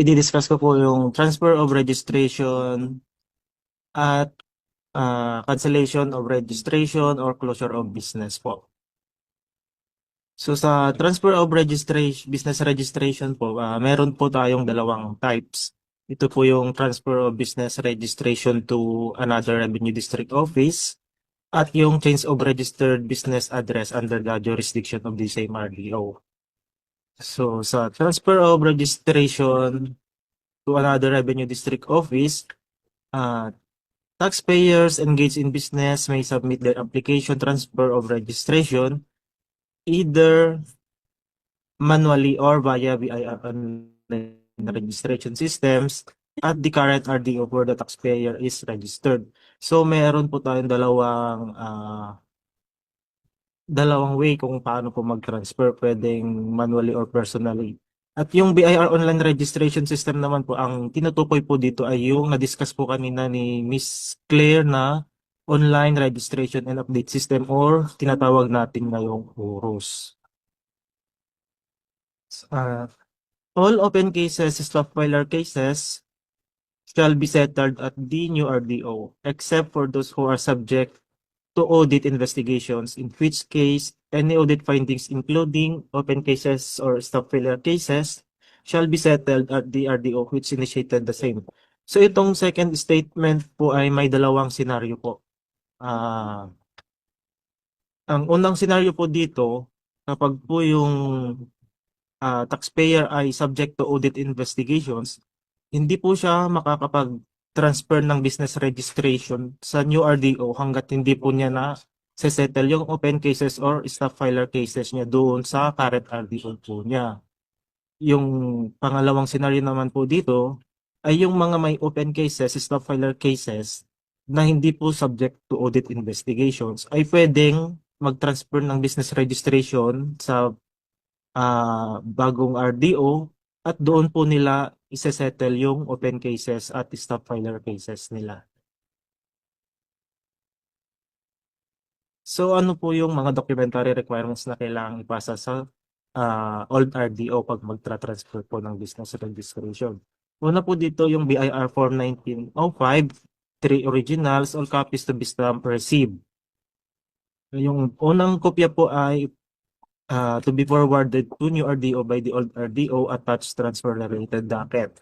i-discuss ko po yung transfer of registration at cancellation of registration or closure of business po. So sa transfer of registration, business registration po, meron po tayong dalawang types. Ito po yung transfer of business registration to another revenue district office at yung change of registered business address under the jurisdiction of the same RDO. So sa transfer of registration to another revenue district office, uh, taxpayers engaged in business may submit their application transfer of registration either manually or via BIR online registration systems at the current RDO where the taxpayer is registered. So meron po tayong dalawang way kung paano po mag-transfer, pwedeng manually or personally. At yung BIR online registration system naman po, ang tinutukoy po dito ay yung na-discuss po kanina ni Miss Claire na online registration and update system or tinatawag natin ngayong OROS. Uh, all open cases, stop filer cases, shall be settled at the new RDO, except for those who are subject to audit investigations, in which case any audit findings, including open cases or stop failure cases, shall be settled at the RDO which initiated the same. So itong second statement po ay may dalawang senaryo po. Ang unang senaryo po dito, kapag po yung taxpayer ay subject to audit investigations, hindi po siya makakapag-transfer ng business registration sa new RDO hanggat hindi po niya na settle yung open cases or stop filer cases niya doon sa current RDO po niya. Yung pangalawang scenario naman po dito ay yung mga may open cases, stop filer cases na hindi po subject to audit investigations ay pwedeng mag-transfer ng business registration sa bagong RDO at doon po nila isesettle yung open cases at stop filer cases nila. So ano po yung mga documentary requirements na kailangang ipasa sa old RDO pag magtra-transfer po ng business registration? Una po dito yung BIR Form 1905, 3 originals, all copies to be stamped received. Yung unang kopya po ay to be forwarded to new RDO by the old RDO attached transfer related docket.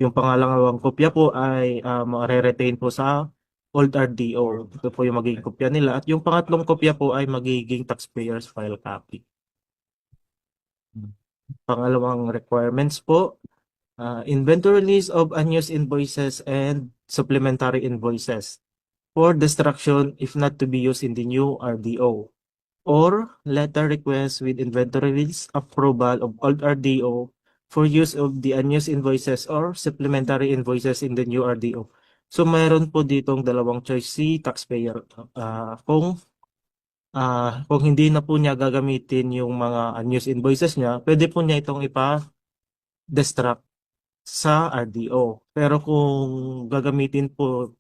Yung pangalawang kopya po ay mare-retain po sa old RDO. Ito po yung magiging kopya nila. At yung pangatlong kopya po ay magiging taxpayer's file copy. Pangalawang requirements po, inventory list of unused invoices and supplementary invoices for destruction if not to be used in the new RDO. Or letter request with inventory list approval of old RDO for use of the unused invoices or supplementary invoices in the new RDO. So mayroon po ditong dalawang choice si taxpayer. Kung hindi na po niya gagamitin yung mga unused invoices niya, pwede po niya itong ipa-destruct sa RDO. Pero kung gagamitin po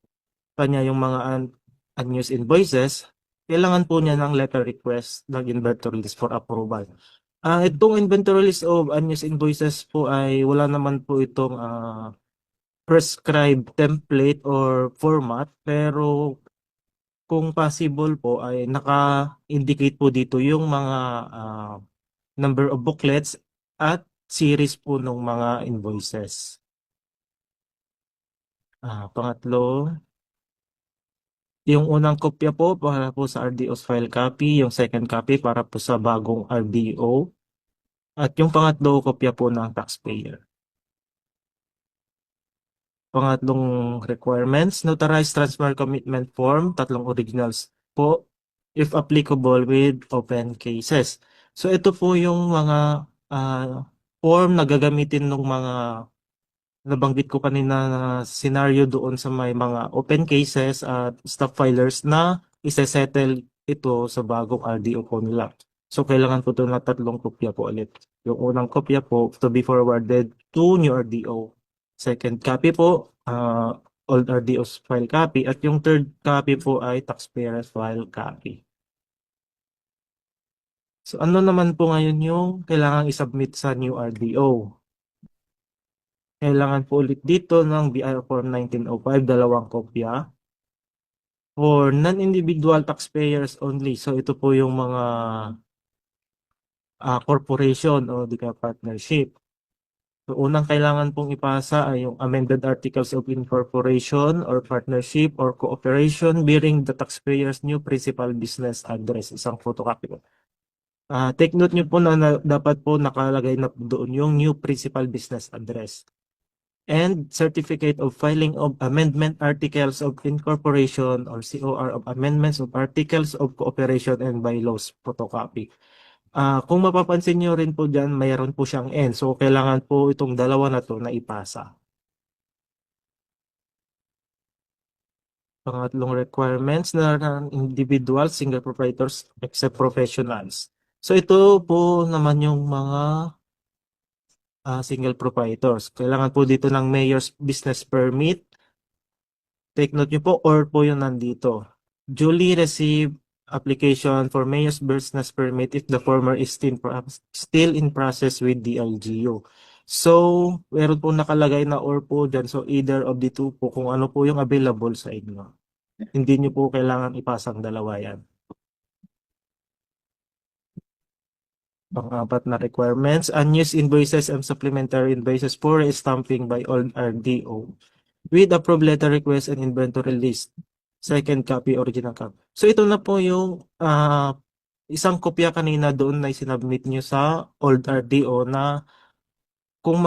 pa niya yung mga unused invoices, kailangan po niya ng letter request ng inventory list for approval. Itong inventory list of unused invoices po ay wala naman po itong prescribed template or format, pero kung possible po ay naka-indicate po dito yung mga number of booklets at series po ng mga invoices. Pangatlo, yung unang kopya po para po sa RDO's file copy, yung second copy para po sa bagong RDO, at yung pangatlo kopya po ng taxpayer. Pangatlong requirements, notarized transfer commitment form, 3 originals po, if applicable with open cases. So ito po yung mga form na gagamitin ng mga nabanggit ko kanina na scenario doon sa may mga open cases at stop filers na isesettle ito sa bagong RDO po nila. So kailangan po ito na 3 kopya po ulit. Yung unang kopya po to be forwarded to new RDO. Second copy po, old RDO's file copy. At yung third copy po ay taxpayer's file copy. So ano naman po ngayon yung kailangang isubmit sa new RDO? Kailangan po ulit dito ng BIR Form 1905, dalawang kopya. For non-individual taxpayers only. So ito po yung mga corporation o di kaya partnership. So unang kailangan pong ipasa ay yung amended articles of incorporation or partnership or cooperation bearing the taxpayer's new principal business address. Isang photocopy po. Take note nyo po na dapat po nakalagay na po doon yung new principal business address. And certificate of filing of amendment articles of incorporation or COR of amendments of articles of cooperation and bylaws photocopy. Kung mapapansin nyo rin po dyan, mayroon po siyang N. So, kailangan po itong dalawa na to na ipasa. Pangatlong requirements na individuals, single proprietors, except professionals. So, ito po naman yung mga single proprietors. Kailangan po dito ng mayor's business permit. Take note nyo po, or po yung nandito. Duly received application for mayor's business permit if the former is still in process with the LGU. So, meron po nakalagay na or po dyan. So, either of the two po kung ano po yung available sa inyo. Hindi nyo po kailangan ipasang dalawa yan. Pang-apat na requirements, unused invoices and supplementary invoices for stamping by all RDO with approved letter request and inventory list. Second copy, original copy. So ito na po yung isang kopya kanina doon na sinubmit nyo sa old RDO na kung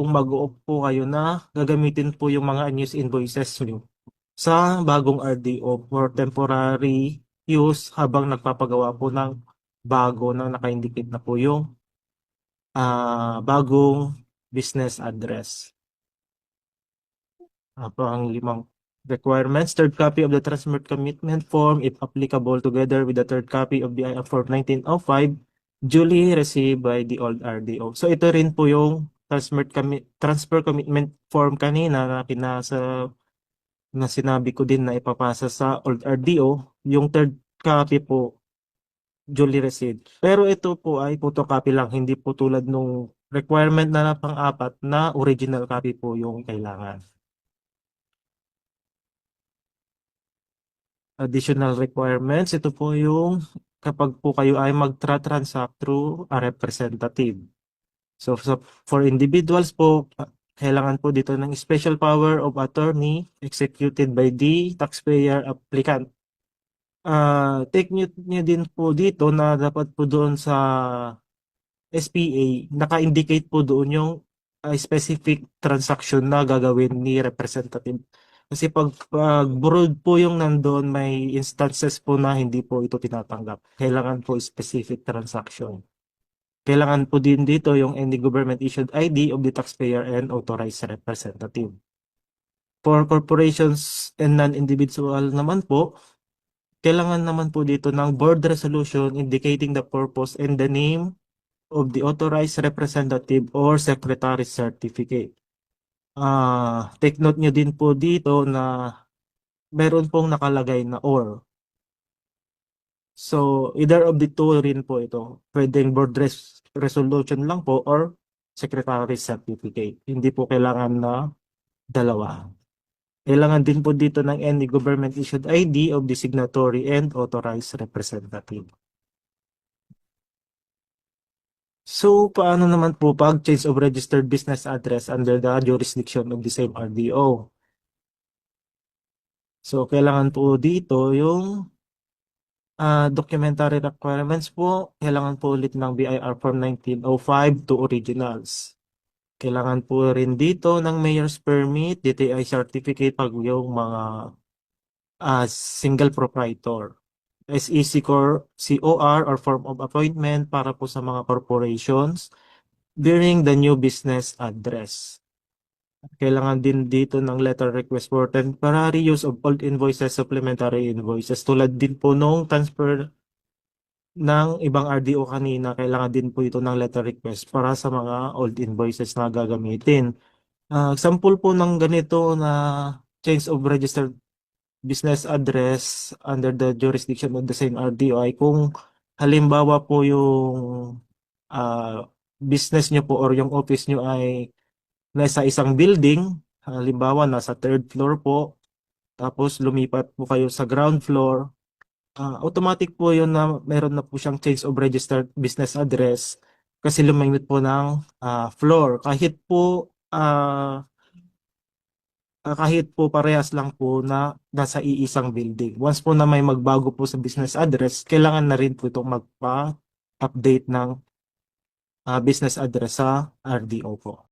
mag-o-opt po kayo na gagamitin po yung mga unused invoices nyo sa bagong RDO for temporary use habang nagpapagawa po ng bago na naka-indicate na po yung bagong business address. Ang limang requirements, third copy of the transfer commitment form, if applicable, together with the third copy of the IF Form 1905, duly received by the old RDO. So ito rin po yung transfer commitment form kanina na sinabi ko din na ipapasa sa old RDO. Yung third copy po, duly received. Pero ito po ay photocopy lang, hindi po tulad nung requirement na pang-apat na original copy po yung kailangan. Additional requirements, ito po yung kapag po kayo ay magtra-transact through a representative. So, for individuals po, kailangan po dito ng special power of attorney executed by the taxpayer applicant. Take note nyo din po dito na dapat po doon sa SPA, naka-indicate po doon yung specific transaction na gagawin ni representative. Kasi pag broad po yung nandun, may instances po na hindi po ito tinatanggap. Kailangan po specific transaction. Kailangan po din dito yung any government issued ID of the taxpayer and authorized representative. For corporations and non-individual naman po, kailangan naman po dito ng board resolution indicating the purpose and the name of the authorized representative or secretary certificate. Take note nyo din po dito na meron pong nakalagay na or. So, either of the two rin po ito. Pwedeng board resolution lang po or secretary certificate. Hindi po kailangan na dalawa. Kailangan din po dito ng any government issued ID of the signatory and authorized representative. So, paano naman po pag change of registered business address under the jurisdiction of the same RDO? So, kailangan po dito yung documentary requirements po. Kailangan po ulit ng BIR Form 1905 to originals. Kailangan po rin dito ng mayor's permit, DTI certificate pag yung mga single proprietor. SEC COR or form of appointment para po sa mga corporations bearing the new business address. Kailangan din dito ng letter request for temporary use of old invoices, supplementary invoices. Tulad din po nung transfer ng ibang RDO kanina, kailangan din po ito ng letter request para sa mga old invoices na gagamitin. Example po ng ganito na change of registered business address under the jurisdiction of the same RDO ay kung halimbawa po yung business nyo po or yung office nyo ay nasa isang building, halimbawa nasa third floor po, tapos lumipat po kayo sa ground floor, automatic po yun na meron na po siyang change of registered business address kasi lumimit po ng floor. Kahit po parehas lang po na nasa iisang building. Once po na may magbago po sa business address, kailangan na rin po itong magpa-update ng business address sa RDO po.